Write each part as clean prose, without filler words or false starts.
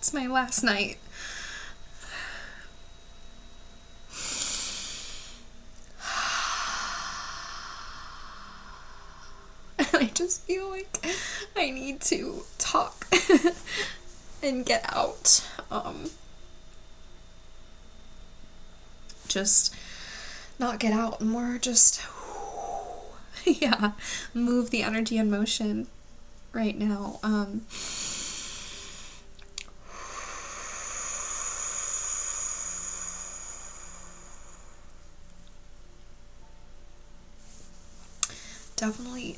It's my last night. And I just feel like I need to talk and get out. Just not get out, more just yeah, move the energy and motion right now. Definitely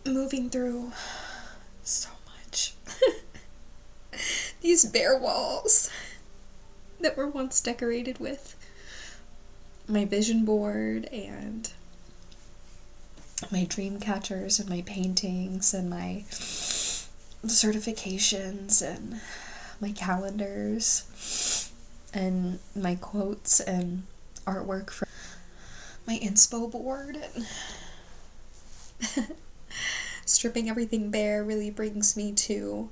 moving through so much. These bare walls that were once decorated with my vision board and my dream catchers and my paintings and my certifications and my calendars and my quotes and artwork from my inspo board. And stripping everything bare really brings me to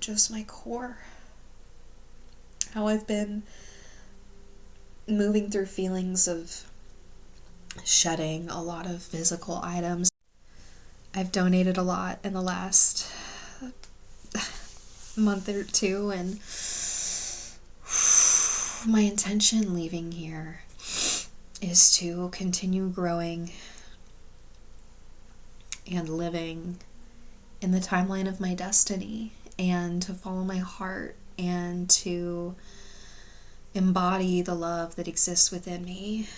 just my core. How I've been moving through feelings of shedding a lot of physical items. I've donated a lot in the last month or two, and my intention leaving here is to continue growing and living in the timeline of my destiny, and to follow my heart and to embody the love that exists within me.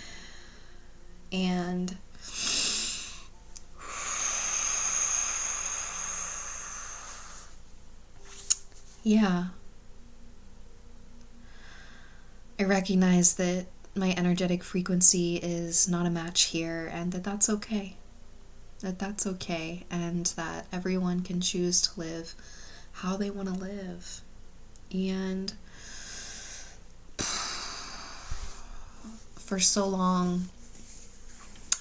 And yeah, I recognize that my energetic frequency is not a match here, and that's okay. That's okay, and that everyone can choose to live how they want to live. And for so long,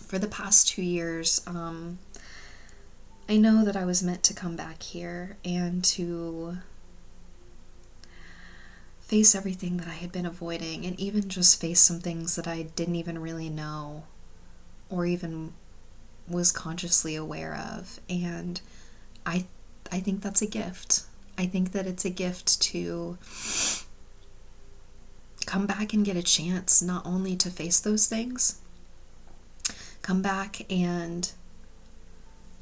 for the past 2 years, I know that I was meant to come back here and to face everything that I had been avoiding, and even just face some things that I didn't even really know or even was consciously aware of. And I think that's a gift. I think that it's a gift to come back and get a chance not only to face those things, come back and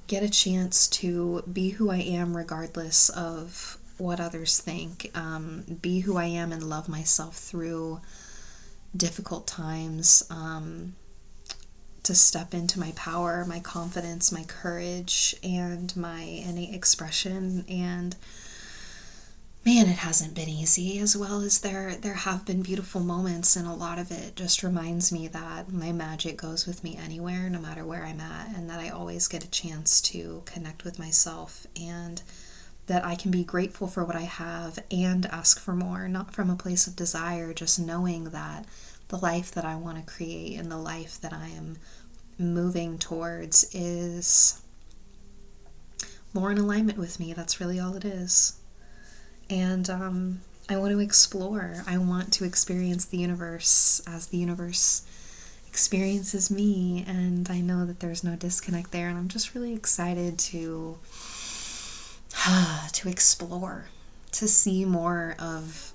get a chance to be who I am regardless of what others think, be who I am and love myself through difficult times, to step into my power, my confidence, my courage, and my innate expression. And man, it hasn't been easy, as well as there have been beautiful moments, and a lot of it just reminds me that my magic goes with me anywhere, no matter where I'm at, and that I always get a chance to connect with myself, and that I can be grateful for what I have and ask for more, not from a place of desire, just knowing that the life that I want to create and the life that I am moving towards is more in alignment with me. That's really all it is. And I want to explore. I want to experience the universe as the universe experiences me, and I know that there's no disconnect there, and I'm just really excited to explore, to see more of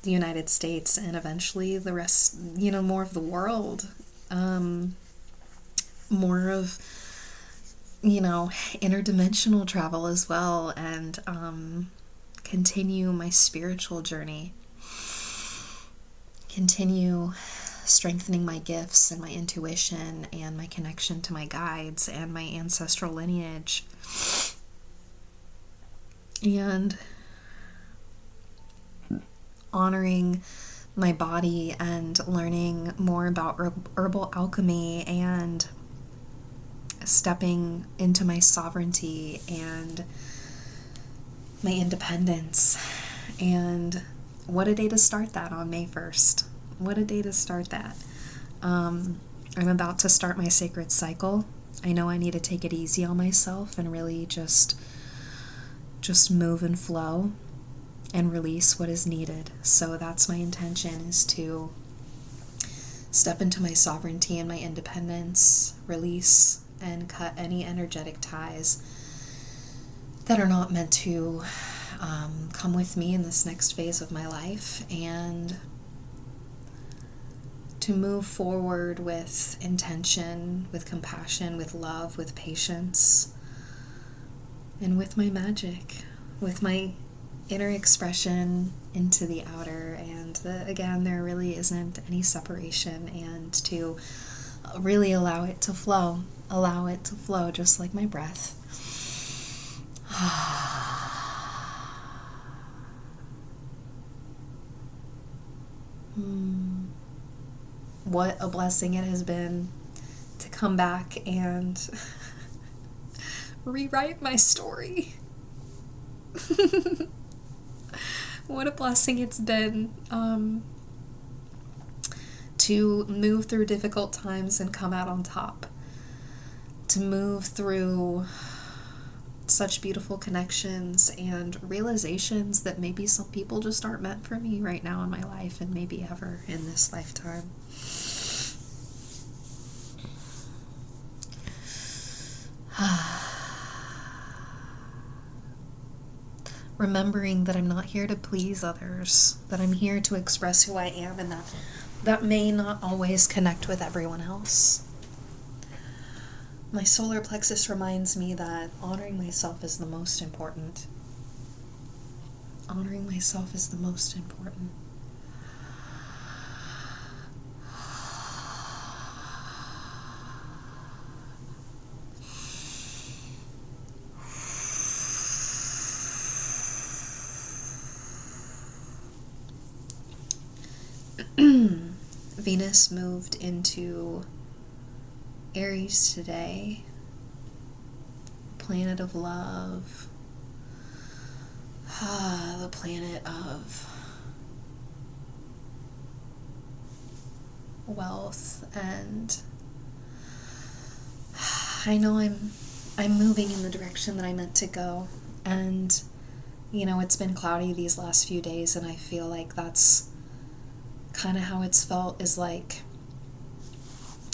the United States and eventually the rest, more of the world, more of, interdimensional travel as well, and continue my spiritual journey, continue strengthening my gifts and my intuition and my connection to my guides and my ancestral lineage, and honoring my body and learning more about herbal alchemy and stepping into my sovereignty and my independence. And what a day to start that on May 1st. What a day to start that. I'm about to start my sacred cycle I know I need to take it easy on myself and really just move and flow and release what is needed. So that's my intention, is to step into my sovereignty and my independence, release and cut any energetic ties that are not meant to come with me in this next phase of my life, and to move forward with intention, with compassion, with love, with patience, and with my magic, with my inner expression into the outer. And again, there really isn't any separation, and to really allow it to flow just like my breath. What a blessing it has been to come back and rewrite my story. What a blessing it's been to move through difficult times and come out on top, to move through such beautiful connections and realizations that maybe some people just aren't meant for me right now in my life, and maybe ever in this lifetime. Remembering that I'm not here to please others, that I'm here to express who I am, and that may not always connect with everyone else. My solar plexus reminds me that honoring myself is the most important. Honoring myself is the most important. Venus moved into Aries today, planet of love, the planet of wealth, and I know I'm moving in the direction that I meant to go, and it's been cloudy these last few days, and I feel like that's kind of how it's felt, is like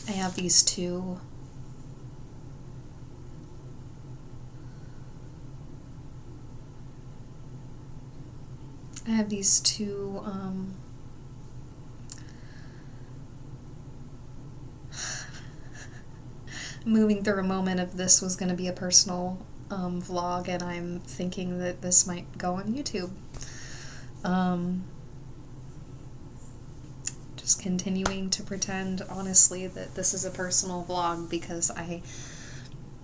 I have these two moving through a moment of this was going to be a personal vlog, and I'm thinking that this might go on YouTube. Just continuing to pretend, honestly, that this is a personal vlog, because I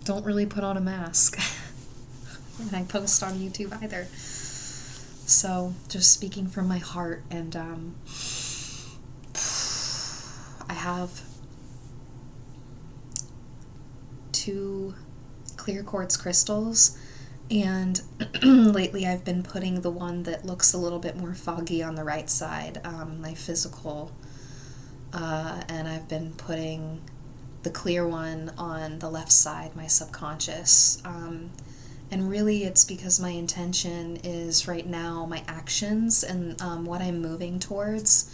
don't really put on a mask when I post on YouTube either. So, just speaking from my heart, and I have 2 clear quartz crystals, and lately I've been putting the one that looks a little bit more foggy on the right side, my physical, and I've been putting the clear one on the left side, my subconscious. And really it's because my intention is right now my actions and what I'm moving towards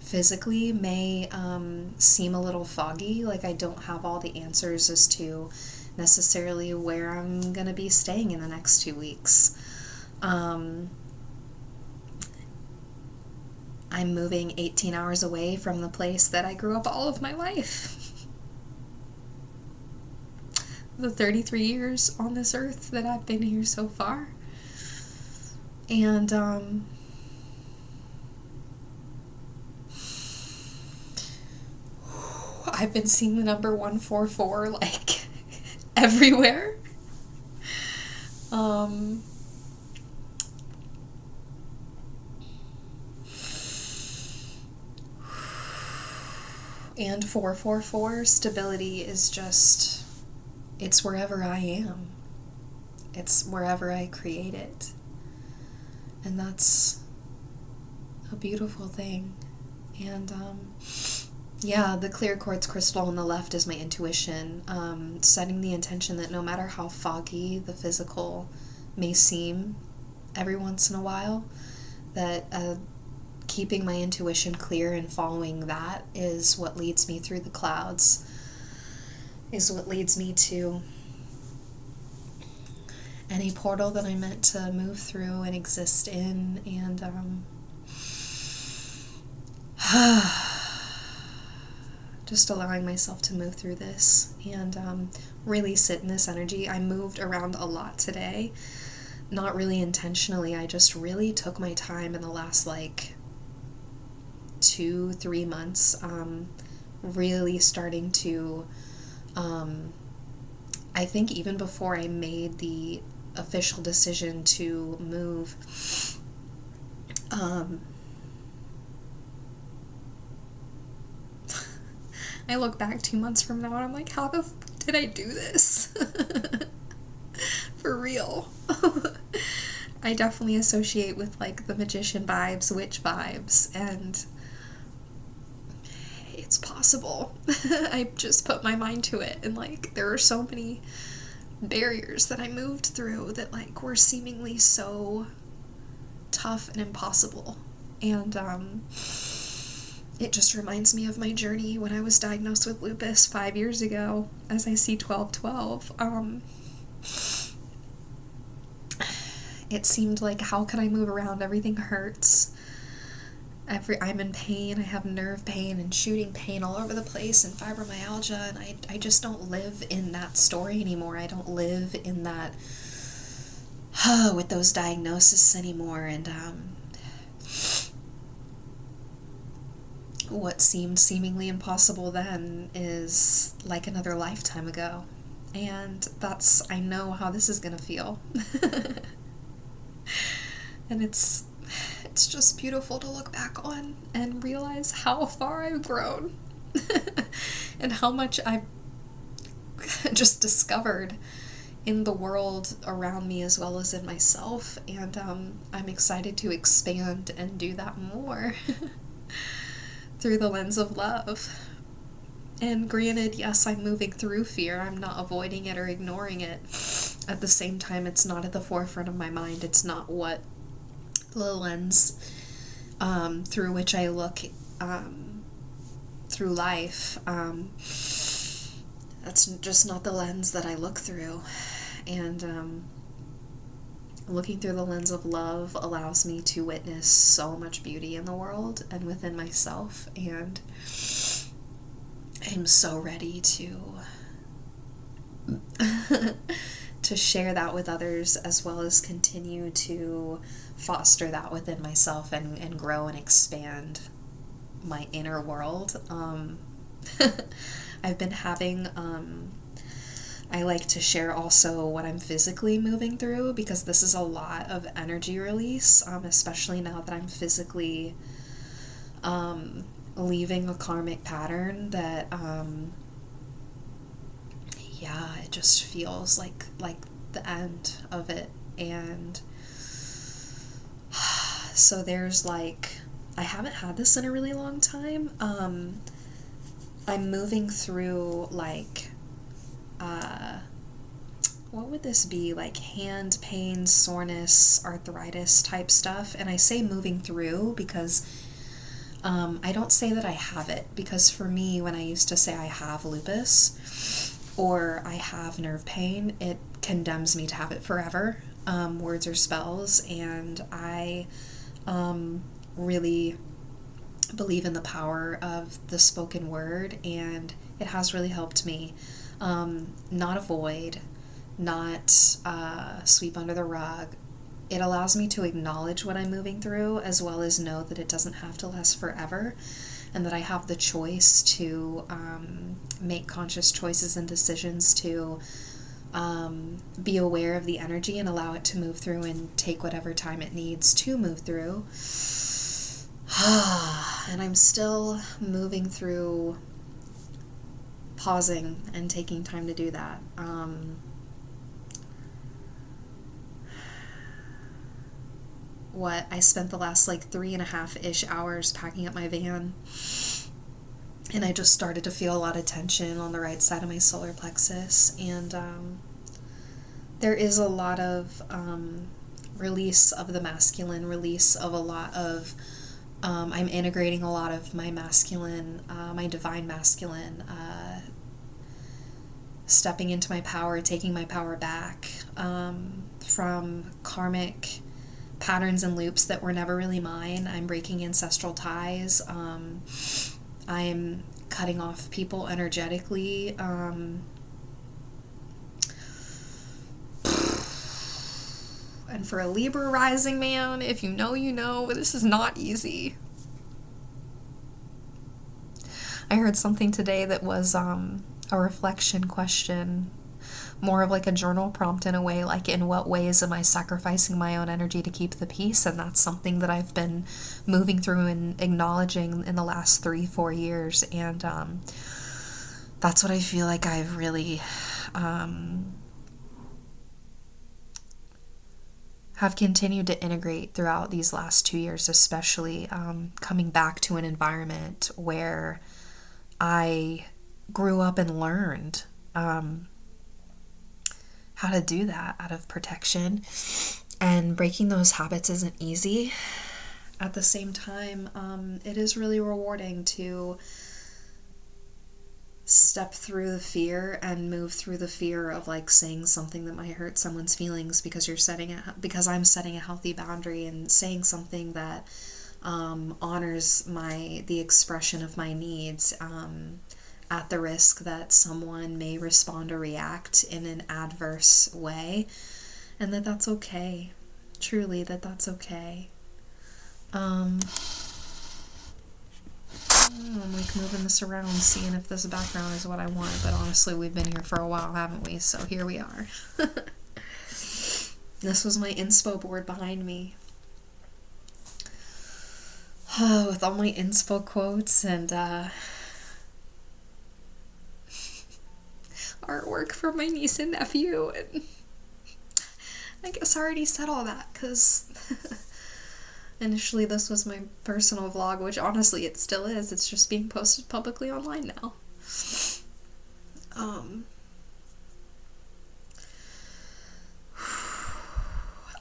physically may seem a little foggy, like I don't have all the answers as to necessarily where I'm going to be staying in the next 2 weeks. I'm moving 18 hours away from the place that I grew up all of my life. The 33 years on this earth that I've been here so far. And I've been seeing the number 144 like everywhere. And 444 stability is just, it's wherever I am. It's wherever I create it. And that's a beautiful thing. And Yeah, the clear quartz crystal on the left is my intuition. Setting the intention that no matter how foggy the physical may seem every once in a while, that keeping my intuition clear and following that is what leads me through the clouds, is what leads me to any portal that I'm meant to move through and exist in. And just allowing myself to move through this and really sit in this energy. I moved around a lot today, not really intentionally. I just really took my time in the last 2-3 months, really starting to, I think even before I made the official decision to move, I look back 2 months from now and I'm like, how the fuck did I do this? For real. I definitely associate with the magician vibes, witch vibes, and it's possible. I just put my mind to it, and there are so many barriers that I moved through that were seemingly so tough and impossible. And it just reminds me of my journey when I was diagnosed with lupus 5 years ago, as I see 12/12. It seemed like, how can I move around? Everything hurts. I'm in pain. I have nerve pain and shooting pain all over the place and fibromyalgia, and I just don't live in that story anymore. I don't live in that with those diagnoses anymore. And what seemed seemingly impossible then is like another lifetime ago. And I know how this is gonna feel. And it's just beautiful to look back on and realize how far I've grown and how much I've just discovered in the world around me as well as in myself. And I'm excited to expand and do that more through the lens of love. And granted, yes, I'm moving through fear. I'm not avoiding it or ignoring it. At the same time, it's not at the forefront of my mind. It's not what the lens through which I look through life. That's just not the lens that I look through. And looking through the lens of love allows me to witness so much beauty in the world and within myself. And I'm so ready to to share that with others, as well as continue to foster that within myself and grow and expand my inner world. I've been having, I like to share also what I'm physically moving through, because this is a lot of energy release, especially now that I'm physically leaving a karmic pattern that it just feels like the end of it. And so there's I haven't had this in a really long time. I'm moving through what would this be, hand pain, soreness, arthritis type stuff. And I say moving through because I don't say that I have it, because for me, when I used to say I have lupus or I have nerve pain, it condemns me to have it forever, words or spells. And I really believe in the power of the spoken word, and it has really helped me not avoid, not sweep under the rug. It allows me to acknowledge what I'm moving through, as well as know that it doesn't have to last forever, and that I have the choice to make conscious choices and decisions to be aware of the energy and allow it to move through and take whatever time it needs to move through. And I'm still moving through, pausing and taking time to do that. I spent the last 3.5-ish hours packing up my van And I just started to feel a lot of tension on the right side of my solar plexus. And there is a lot of release of the masculine, release of a lot of, I'm integrating a lot of my masculine, my divine masculine, stepping into my power, taking my power back from karmic patterns and loops that were never really mine. I'm breaking ancestral ties. I'm cutting off people energetically. And for a Libra rising man, if you know, you know, this is not easy. I heard something today that was a reflection question, more of like a journal prompt in a way, like in what ways am I sacrificing my own energy to keep the peace? And that's something that I've been moving through and acknowledging in the last 3-4 years. And that's what I feel like I've really have continued to integrate throughout these last 2 years, especially coming back to an environment where I grew up and learned how to do that out of protection. And breaking those habits isn't easy. At the same time, it is really rewarding to step through the fear and move through the fear of like saying something that might hurt someone's feelings because I'm setting a healthy boundary and saying something that honors the expression of my needs, at the risk that someone may respond or react in an adverse way, and that's okay. Truly, that's okay. I'm like moving this around, seeing if this background is what I want, but honestly, we've been here for a while, haven't we? So here we are. This was my inspo board behind me. With all my inspo quotes and artwork for my niece and nephew, and I guess I already said all that because initially this was my personal vlog, which honestly it still is. It's just being posted publicly online now.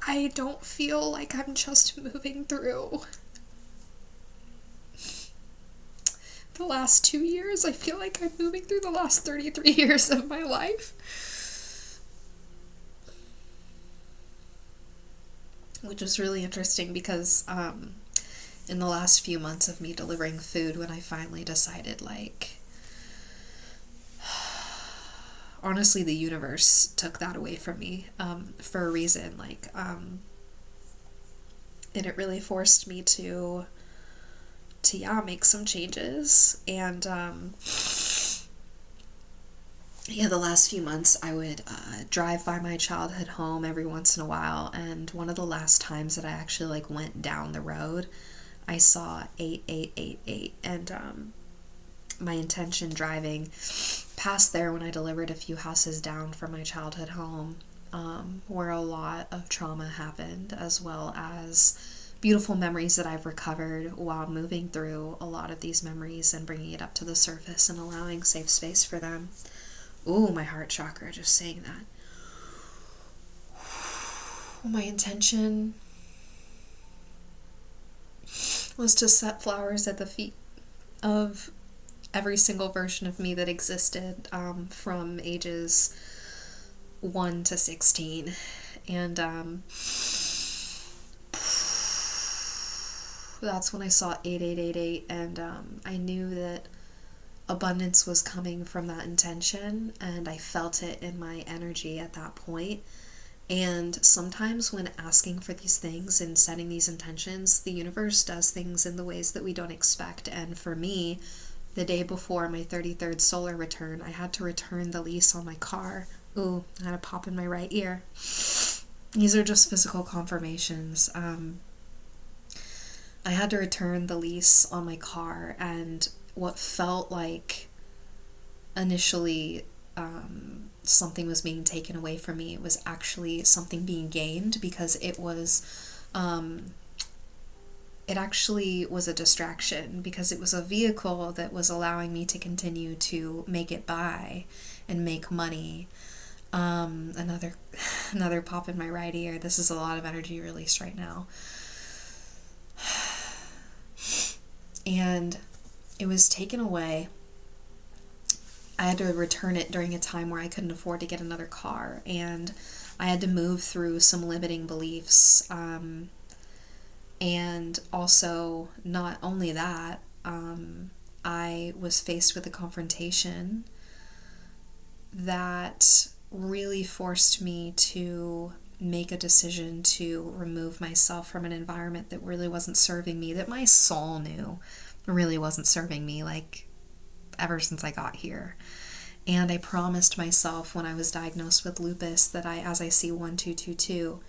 I don't feel like I'm just moving through the last 2 years. I feel like I'm moving through the last 33 years of my life. Which is really interesting because in the last few months of me delivering food, when I finally decided, like, honestly, the universe took that away from me for a reason, like, and it really forced me to make some changes. And the last few months I would drive by my childhood home every once in a while, and one of the last times that I actually like went down the road, I saw 8888, and my intention driving past there when I delivered a few houses down from my childhood home, where a lot of trauma happened, as well as beautiful memories that I've recovered while moving through a lot of these memories and bringing it up to the surface and allowing safe space for them. Ooh, my heart chakra, just saying that. My intention was to set flowers at the feet of every single version of me that existed, from ages 1 to 16. And that's when I saw 8888, and I knew that abundance was coming from that intention, and I felt it in my energy at that point. And sometimes when asking for these things and setting these intentions, the universe does things in the ways that we don't expect. And for me, the day before my 33rd solar return, I had to return the lease on my car. Ooh, I had a pop in my right ear. These are just physical confirmations. I had to return the lease on my car, and what felt like initially something was being taken away from me, it was actually something being gained, because it was it actually was a distraction because it was a vehicle that was allowing me to continue to make it by and make money. Another pop in my right ear. This is a lot of energy released right now. And it was taken away. I had to return it during a time where I couldn't afford to get another car, and I had to move through some limiting beliefs. And also, not only that, I was faced with a confrontation that really forced me to make a decision to remove myself from an environment that really wasn't serving me, that my soul knew really wasn't serving me, like, ever since I got here. And I promised myself when I was diagnosed with lupus that as I see 1222,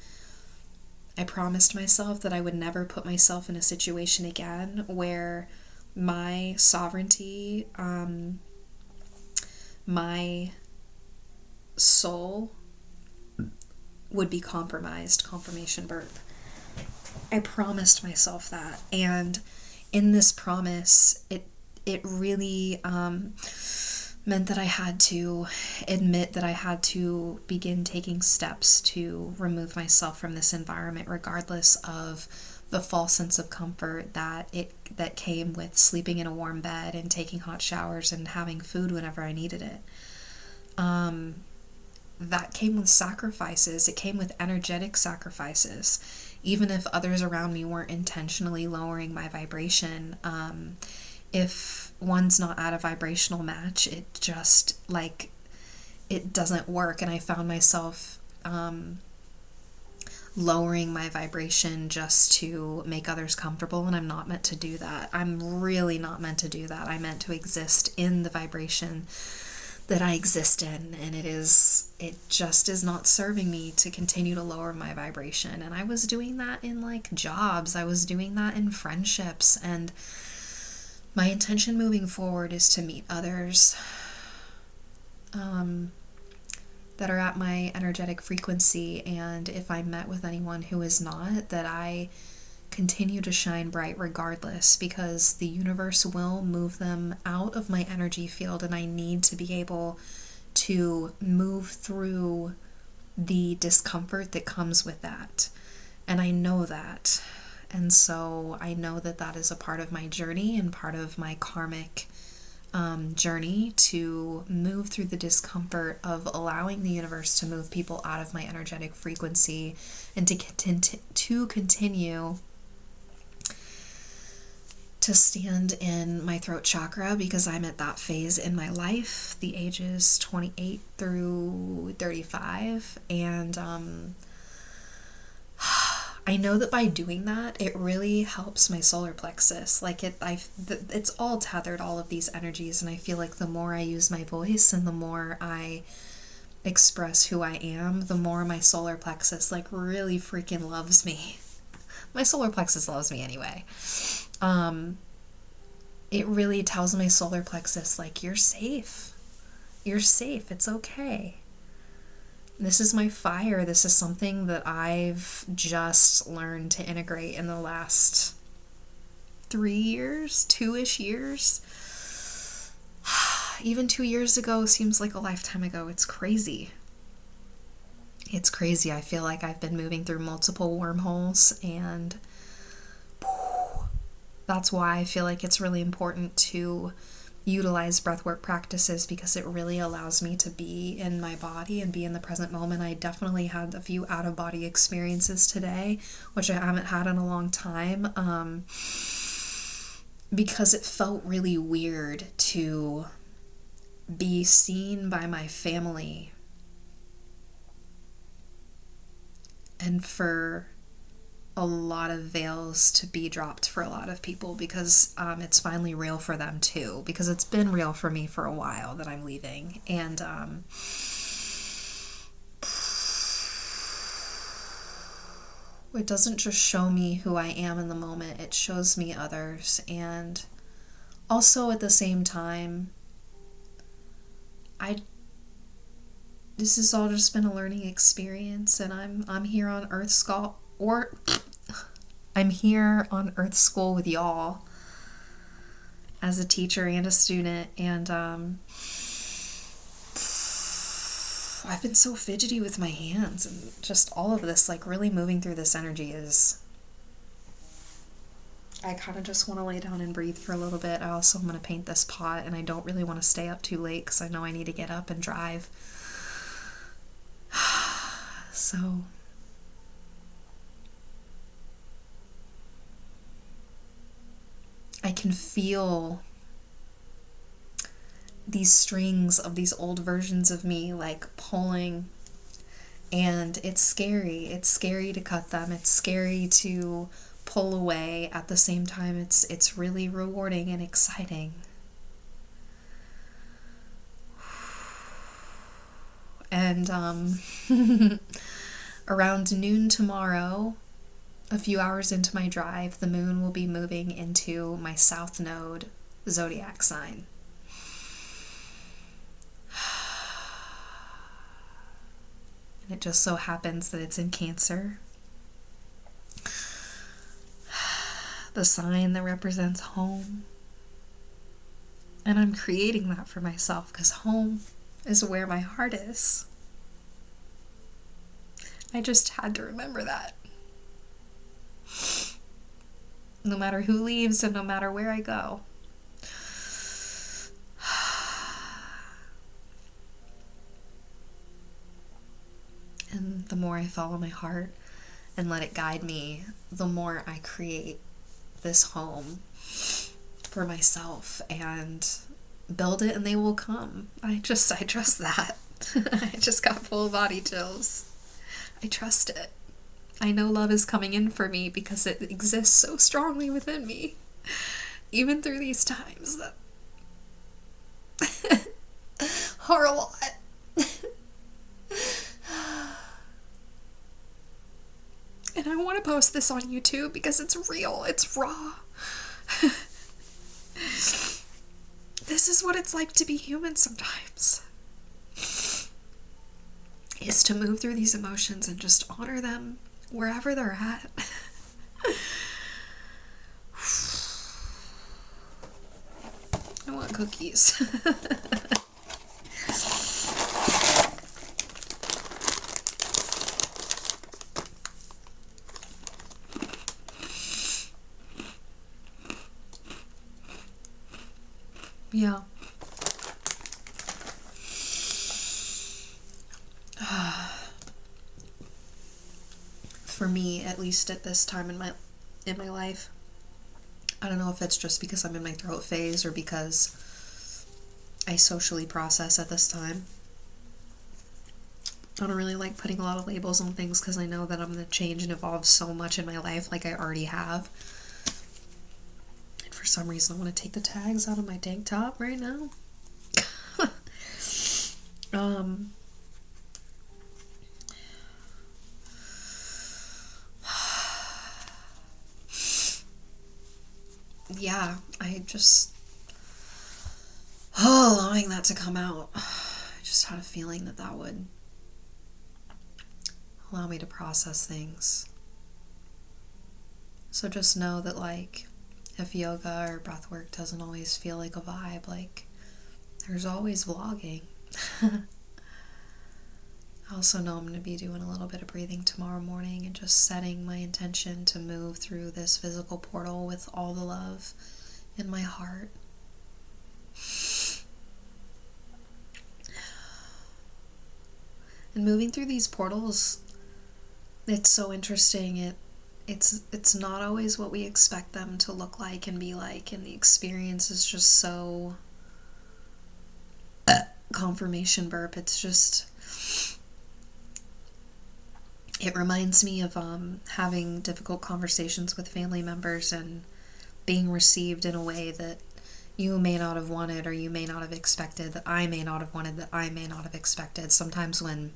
I promised myself that I would never put myself in a situation again where my sovereignty, my soul would be compromised. Confirmation burp. I promised myself that, and in this promise, it really meant that I had to admit that I had to begin taking steps to remove myself from this environment, regardless of the false sense of comfort that came with sleeping in a warm bed and taking hot showers and having food whenever I needed it. That came with sacrifices. It came with energetic sacrifices. Even if others around me weren't intentionally lowering my vibration, if one's not at a vibrational match, it just, like, it doesn't work. And I found myself lowering my vibration just to make others comfortable, and I'm not meant to do that. I'm really not meant to do that. I'm meant to exist in the vibration that I exist in, and it just is not serving me to continue to lower my vibration. And I was doing that in, like, jobs. I was doing that in friendships, and my intention moving forward is to meet others that are at my energetic frequency, and if I'm met with anyone who is not, that I continue to shine bright regardless, because the universe will move them out of my energy field, and I need to be able to move through the discomfort that comes with that. And I know that. And so I know that that is a part of my journey and part of my karmic journey, to move through the discomfort of allowing the universe to move people out of my energetic frequency, and to continue to stand in my throat chakra, because I'm at that phase in my life, the ages 28 through 35, and I know that by doing that, it really helps my solar plexus. Like, it's all tethered, all of these energies, and I feel like the more I use my voice and the more I express who I am, the more my solar plexus, like, really freaking loves me. My solar plexus loves me anyway. It really tells my solar plexus, like, you're safe. You're safe. It's okay. This is my fire. This is something that I've just learned to integrate in the last 3 years, 2-ish years. Even 2 years ago seems like a lifetime ago. It's crazy. It's crazy. I feel like I've been moving through multiple wormholes, and that's why I feel like it's really important to utilize breathwork practices, because it really allows me to be in my body and be in the present moment. I definitely had a few out-of-body experiences today, which I haven't had in a long time, because it felt really weird to be seen by my family and for a lot of veils to be dropped for a lot of people, because it's finally real for them too, because it's been real for me for a while that I'm leaving. And it doesn't just show me who I am in the moment, it shows me others. And also at the same time, this has all just been a learning experience, and I'm here on Earth I'm here on Earth School with y'all as a teacher and a student, and I've been so fidgety with my hands, and just all of this, like, really moving through this energy is, I kind of just want to lay down and breathe for a little bit. I also am going to paint this pot, and I don't really want to stay up too late because I know I need to get up and drive. So I can feel these strings of these old versions of me, like, pulling, and it's scary. It's scary to cut them. It's scary to pull away. At the same time, it's really rewarding and exciting. And around noon tomorrow, a few hours into my drive, the moon will be moving into my south node zodiac sign. And it just so happens that it's in Cancer, the sign that represents home. And I'm creating that for myself because home is where my heart is. I just had to remember that. No matter who leaves and no matter where I go. And the more I follow my heart and let it guide me, the more I create this home for myself and build it, and they will come. I trust that. I just got full body chills. I trust it. I know love is coming in for me because it exists so strongly within me, even through these times that are a lot. And I want to post this on YouTube because it's real, it's raw. This is what it's like to be human sometimes. Is to move through these emotions and just honor them wherever they're at. I want cookies. Yeah. For me, at least at this time in my life, I don't know if it's just because I'm in my throat phase or because I socially process at this time. I don't really like putting a lot of labels on things because I know that I'm going to change and evolve so much in my life, like I already have. And for some reason, I want to take the tags out of my tank top right now. Yeah, I just, allowing that to come out. I just had a feeling that would allow me to process things. So just know that, like, if yoga or breathwork doesn't always feel like a vibe, like, there's always vlogging. I also know I'm going to be doing a little bit of breathing tomorrow morning and just setting my intention to move through this physical portal with all the love in my heart. And moving through these portals, it's so interesting. It's not always what we expect them to look like and be like, and the experience is just so confirmation burp. It's just, it reminds me of having difficult conversations with family members and being received in a way that you may not have wanted, or you may not have expected, that I may not have wanted, that I may not have expected. Sometimes when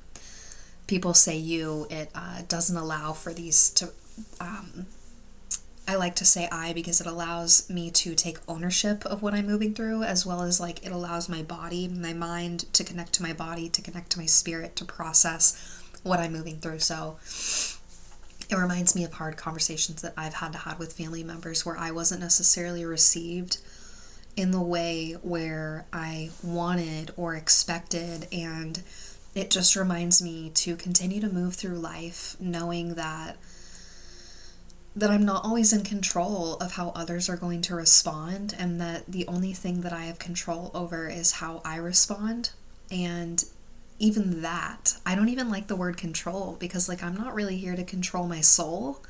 people say you, it doesn't allow for these to, I like to say I because it allows me to take ownership of what I'm moving through, as well as, like, it allows my body, my mind to connect to my body, to connect to my spirit, to process what I'm moving through. So It reminds me of hard conversations that I've had to have with family members where I wasn't necessarily received in the way where I wanted or expected, and it just reminds me to continue to move through life knowing that I'm not always in control of how others are going to respond, and that the only thing that I have control over is how I respond. And even that, I don't even like the word control, because like I'm not really here to control my soul,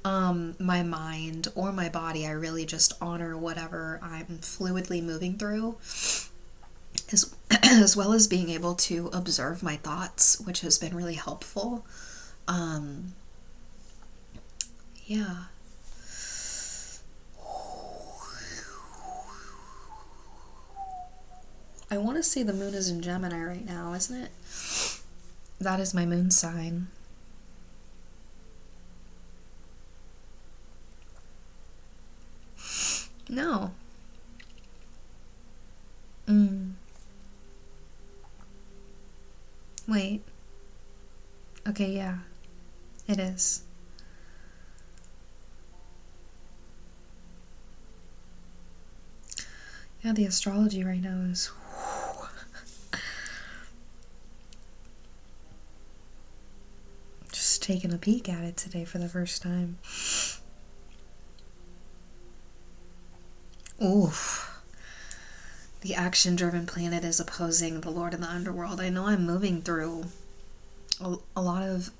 my mind, or my body. I really just honor whatever I'm fluidly moving through, as well as being able to observe my thoughts, which has been really helpful. Yeah. I want to say the moon is in Gemini right now, isn't it? That is my moon sign. No. Wait. Okay, yeah. It is. Yeah, the astrology right now is... Just taking a peek at it today for the first time. Oof. The action-driven planet is opposing the Lord in the underworld. I know I'm moving through a lot of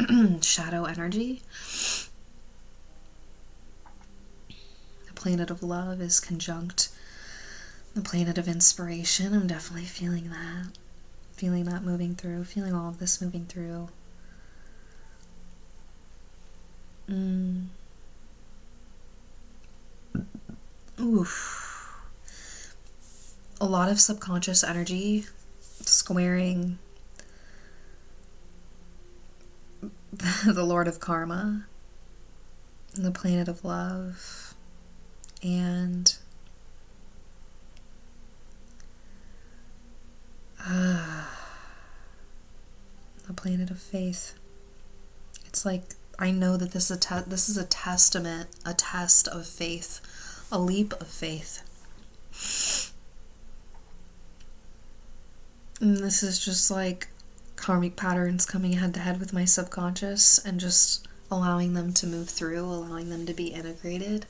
shadow energy. The planet of love is conjunct the planet of inspiration. I'm definitely feeling that. Feeling that moving through. Feeling all of this moving through. Oof. A lot of subconscious energy squaring the Lord of Karma, the planet of love, and the planet of faith. It's like, I know that this is a testament, a test of faith, a leap of faith. And this is just like karmic patterns coming head to head with my subconscious and just allowing them to move through, allowing them to be integrated.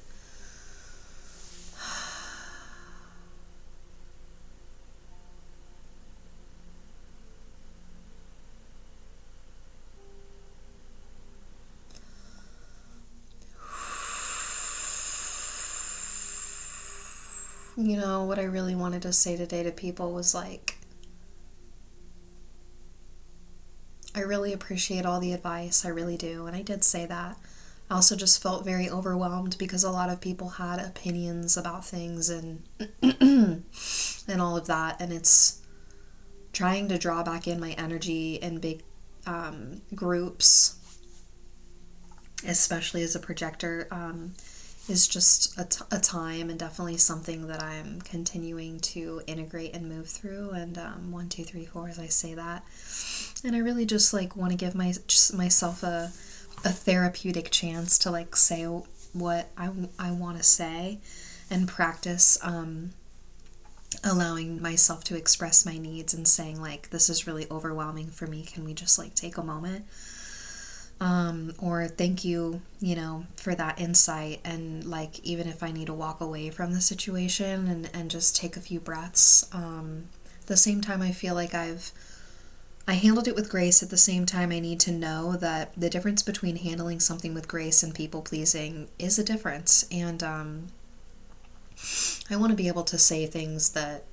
You know, what I really wanted to say today to people was like, I really appreciate all the advice, I really do, and I did say that. I also just felt very overwhelmed because a lot of people had opinions about things and and all of that, and it's trying to draw back in my energy in big groups, especially as a projector, is just a time and definitely something that I'm continuing to integrate and move through. And 1, 2, 3, 4 as I say that, and I really just like want to give myself a therapeutic chance to like say what I want to say and practice allowing myself to express my needs and saying like, this is really overwhelming for me, can we just like take a moment? Or thank you, you know, for that insight, and like even if I need to walk away from the situation and just take a few breaths, at the same time I feel like I handled it with grace. At the same time, I need to know that the difference between handling something with grace and people pleasing is a difference, and I want to be able to say things that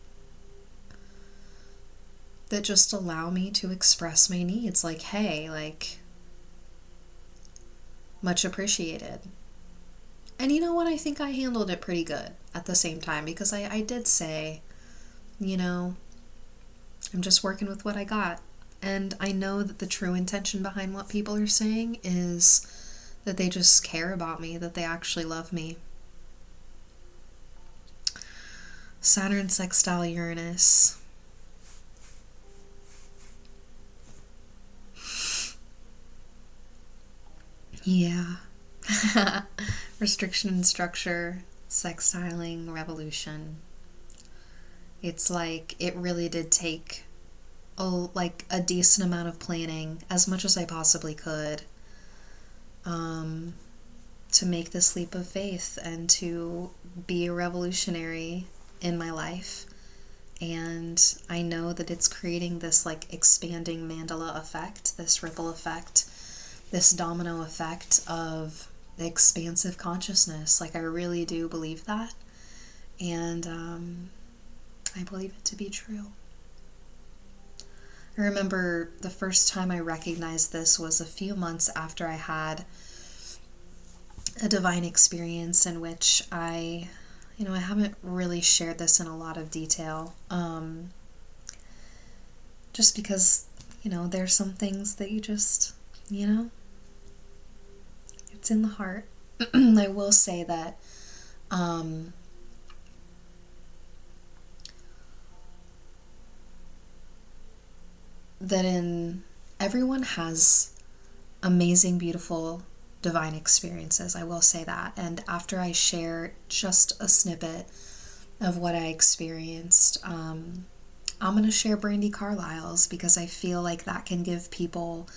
just allow me to express my needs, like, hey, like, much appreciated. And you know what? I think I handled it pretty good at the same time, because I did say, you know, I'm just working with what I got. And I know that the true intention behind what people are saying is that they just care about me, that they actually love me. Saturn sextile Uranus. Yeah. Restriction and structure, sextiling, revolution. It's like it really did take a decent amount of planning, as much as I possibly could, to make this leap of faith and to be a revolutionary in my life. And I know that it's creating this like expanding mandala effect, this ripple effect, this domino effect of the expansive consciousness. Like, I really do believe that. And I believe it to be true. I remember the first time I recognized this was a few months after I had a divine experience in which I haven't really shared this in a lot of detail, just because, there's some things that you just, it's in the heart. I will say that everyone has amazing, beautiful, divine experiences. I will say that. And after I share just a snippet of what I experienced, I'm going to share Brandy Carlisle's, because I feel like that can give people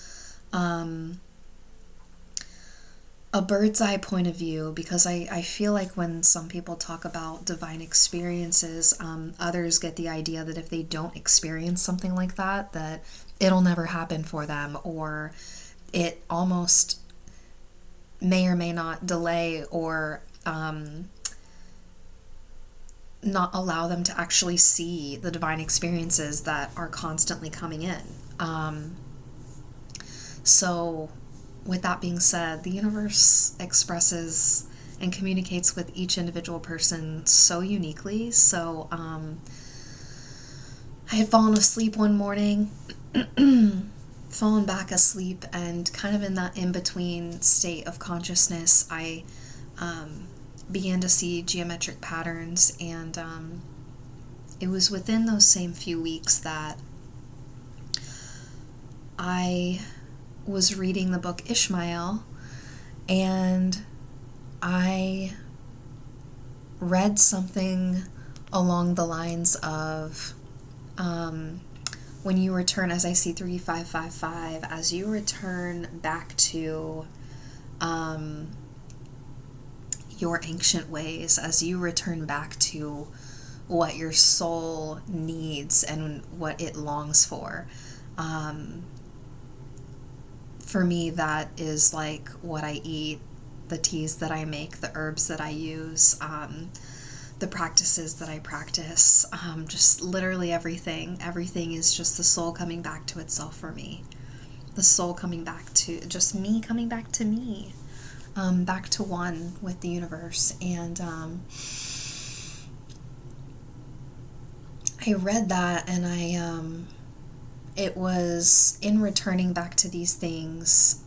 a bird's eye point of view, because I feel like when some people talk about divine experiences, others get the idea that if they don't experience something like that, that it'll never happen for them, or it almost may or may not delay or not allow them to actually see the divine experiences that are constantly coming in. So with that being said, the universe expresses and communicates with each individual person so uniquely. So I had fallen asleep one morning, fallen back asleep, and kind of in that in-between state of consciousness, I began to see geometric patterns, and it was within those same few weeks that I was reading the book Ishmael, and I read something along the lines of when you return, as I see 3555, as you return back to your ancient ways, as you return back to what your soul needs and what it longs for me, that is like what I eat, the teas that I make, the herbs that I use, the practices that I practice, just literally everything. Everything is just the soul coming back to itself for me. The soul coming back to just me, coming back to me, back to one with the universe. And I read that, and it was in returning back to these things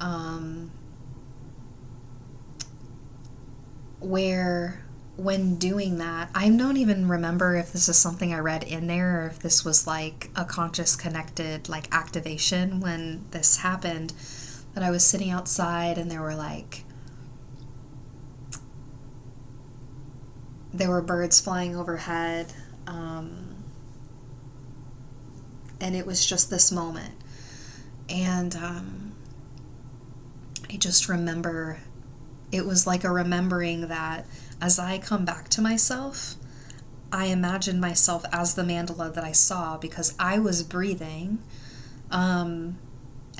where, when doing that, I don't even remember if this is something I read in there or if this was like a conscious connected like activation when this happened, that I was sitting outside and there were birds flying overhead, and it was just this moment. And I just remember, it was like a remembering that as I come back to myself, I imagine myself as the mandala that I saw, because I was breathing, and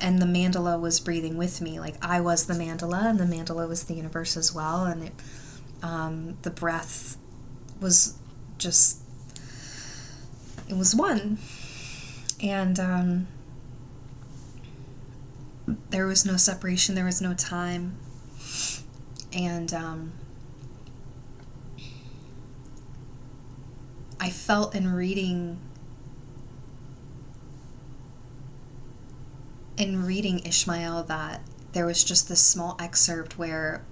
the mandala was breathing with me. Like, I was the mandala, and the mandala was the universe as well. And the breath was just, it was one. And there was no separation, there was no time. And I felt in reading Ishmael that there was just this small excerpt where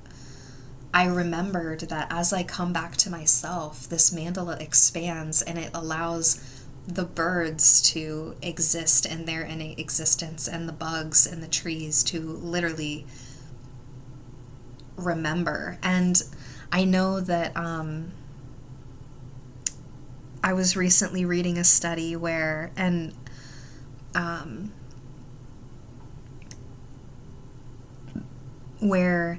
I remembered that as I come back to myself, this mandala expands and it allows the birds to exist in their innate existence, and the bugs and the trees to literally remember. And I know that I was recently reading a study where, and where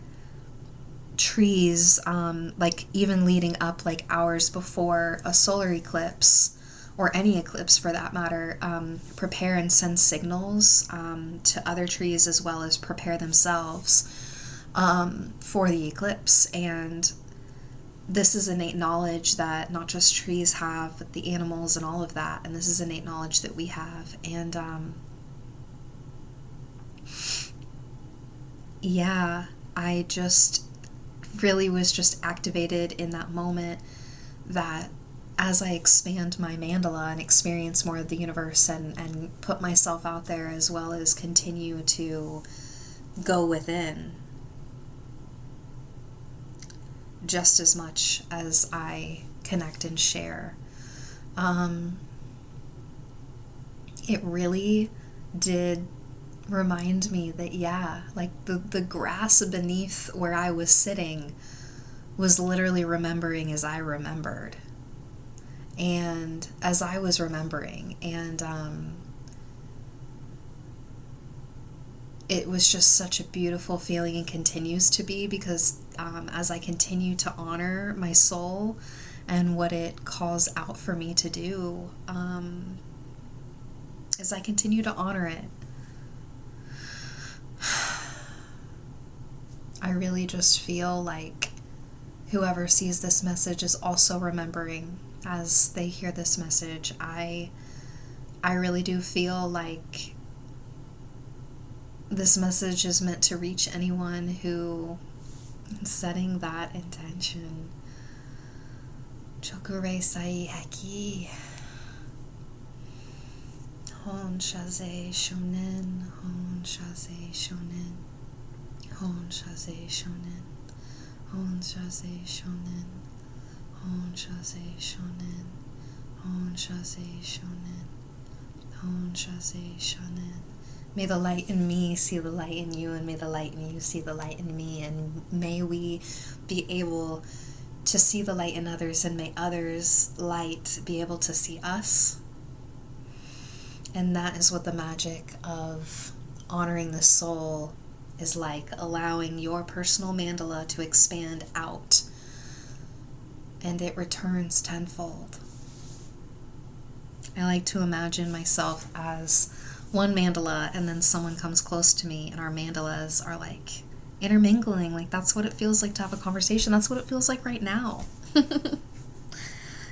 trees, like even leading up, like hours before a solar eclipse, or any eclipse for that matter, prepare and send signals to other trees as well as prepare themselves for the eclipse. And this is innate knowledge that not just trees have, but the animals and all of that. And this is innate knowledge that we have. And yeah, I just really was just activated in that moment that as I expand my mandala and experience more of the universe and put myself out there, as well as continue to go within just as much as I connect and share, it really did remind me that, yeah, like the grass beneath where I was sitting was literally remembering as I remembered. And as I was remembering, and it was just such a beautiful feeling, and continues to be, because as I continue to honor my soul and what it calls out for me to do, as I continue to honor it, I really just feel like whoever sees this message is also remembering as they hear this message. I really do feel like this message is meant to reach anyone who is setting that intention. Chokure sai heki. Hon shaze shonen. Hon shaze shonen. Hon shaze shonen. Hon shaze shonen. Hon shaze shonen. Hon shaze shonen. Hon shaze shonen. May the light in me see the light in you, and may the light in you see the light in me, and may we be able to see the light in others, and may others' light be able to see us. And that is what the magic of honoring the soul is like, allowing your personal mandala to expand out, and it returns tenfold. I like to imagine myself as one mandala, and then someone comes close to me, and our mandalas are like intermingling. Like, that's what it feels like to have a conversation. That's what it feels like right now.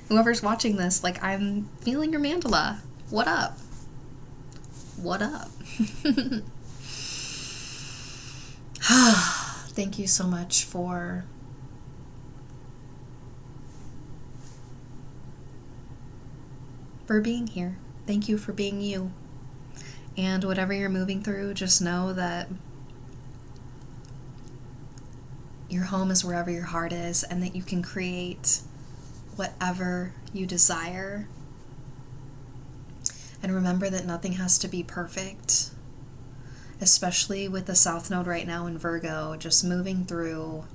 Whoever's watching this, like, I'm feeling your mandala. What up? What up? Thank you so much for being here. Thank you for being you. And whatever you're moving through, just know that your home is wherever your heart is, and that you can create whatever you desire. And remember that nothing has to be perfect, especially with the South Node right now in Virgo, just moving through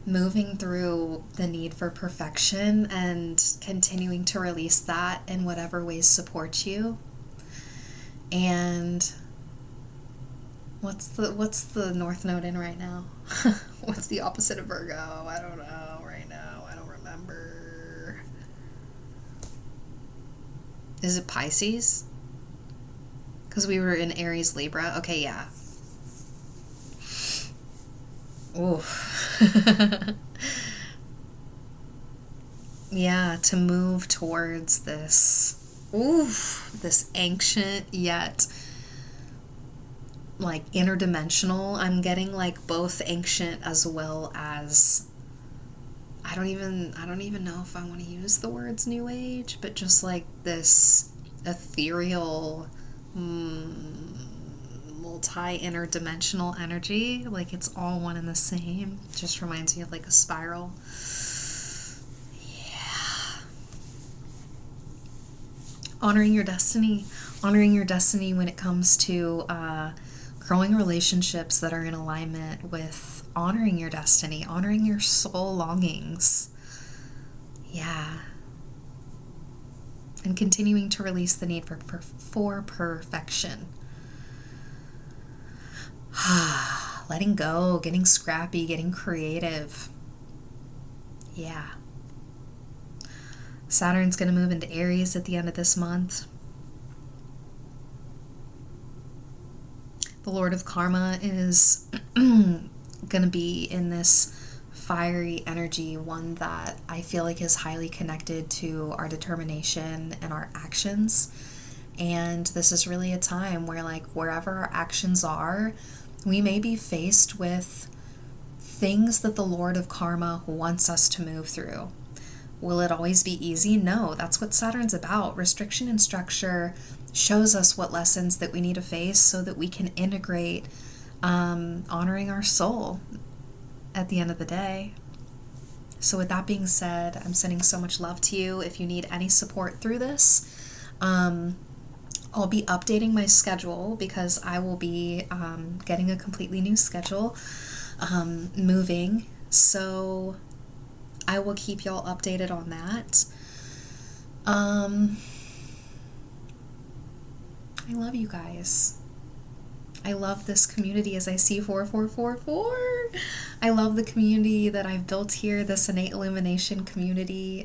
the need for perfection, and continuing to release that in whatever ways support you. And what's the North Node in right now? What's the opposite of Virgo? I don't know right now. I don't remember. Is it Pisces? Because we were in Aries, Libra. Okay, yeah. Oof. Yeah, to move towards this ancient yet like interdimensional. I'm getting like both ancient as well as, I don't even know if I want to use the words new age, but just like this ethereal, multi-interdimensional energy. Like, it's all one and the same. Just reminds me of like a spiral. Honoring your destiny when it comes to growing relationships that are in alignment with honoring your destiny, honoring your soul longings. Yeah. And continuing to release the need for perfection. Letting go, getting scrappy, getting creative. Yeah. Saturn's going to move into Aries at the end of this month. The Lord of Karma is going to be in this fiery energy, one that I feel like is highly connected to our determination and our actions. And this is really a time where, like, wherever our actions are, we may be faced with things that the Lord of Karma wants us to move through. Will it always be easy? No, that's what Saturn's about. Restriction and structure shows us what lessons that we need to face so that we can integrate honoring our soul at the end of the day. So with that being said, I'm sending so much love to you. If you need any support through this, I'll be updating my schedule because I will be getting a completely new schedule, moving. So I will keep y'all updated on that. I love you guys. I love this community as I see 4444. I love the community that I've built here, this innate illumination community.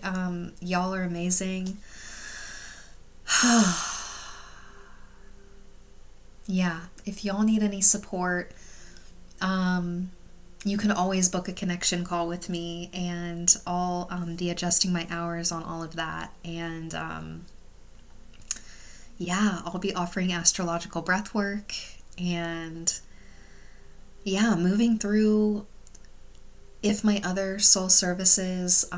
Y'all are amazing. Yeah, if y'all need any support, you can always book a connection call with me, and I'll be adjusting my hours on all of that. And yeah, I'll be offering astrological breath work, and yeah, moving through if my other soul services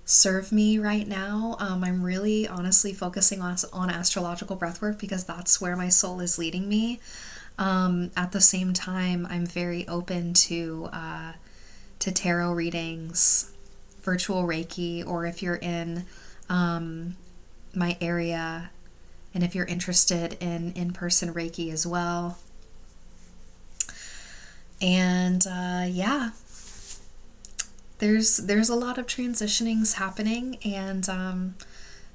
serve me right now. I'm really honestly focusing on astrological breathwork because that's where my soul is leading me. At the same time, I'm very open to tarot readings, virtual Reiki, or if you're in my area and if you're interested in in-person Reiki as well. And yeah, there's a lot of transitionings happening, and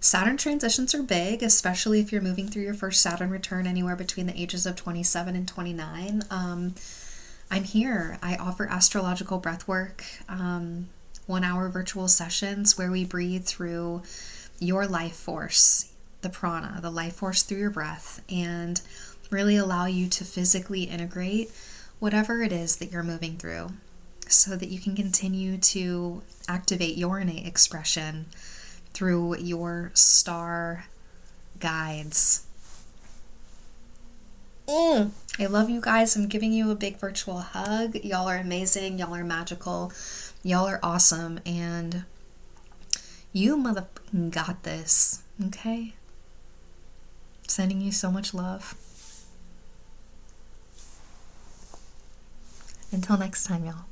Saturn transitions are big, especially if you're moving through your first Saturn return anywhere between the ages of 27 and 29. I'm here. I offer astrological breathwork, 1-hour virtual sessions where we breathe through your life force, the prana, the life force through your breath, and really allow you to physically integrate whatever it is that you're moving through so that you can continue to activate your innate expression through your star guides. I love you guys. I'm giving you a big virtual hug. Y'all are amazing. Y'all are magical. Y'all are awesome. And you motherfucking got this. Okay? Sending you so much love. Until next time, y'all.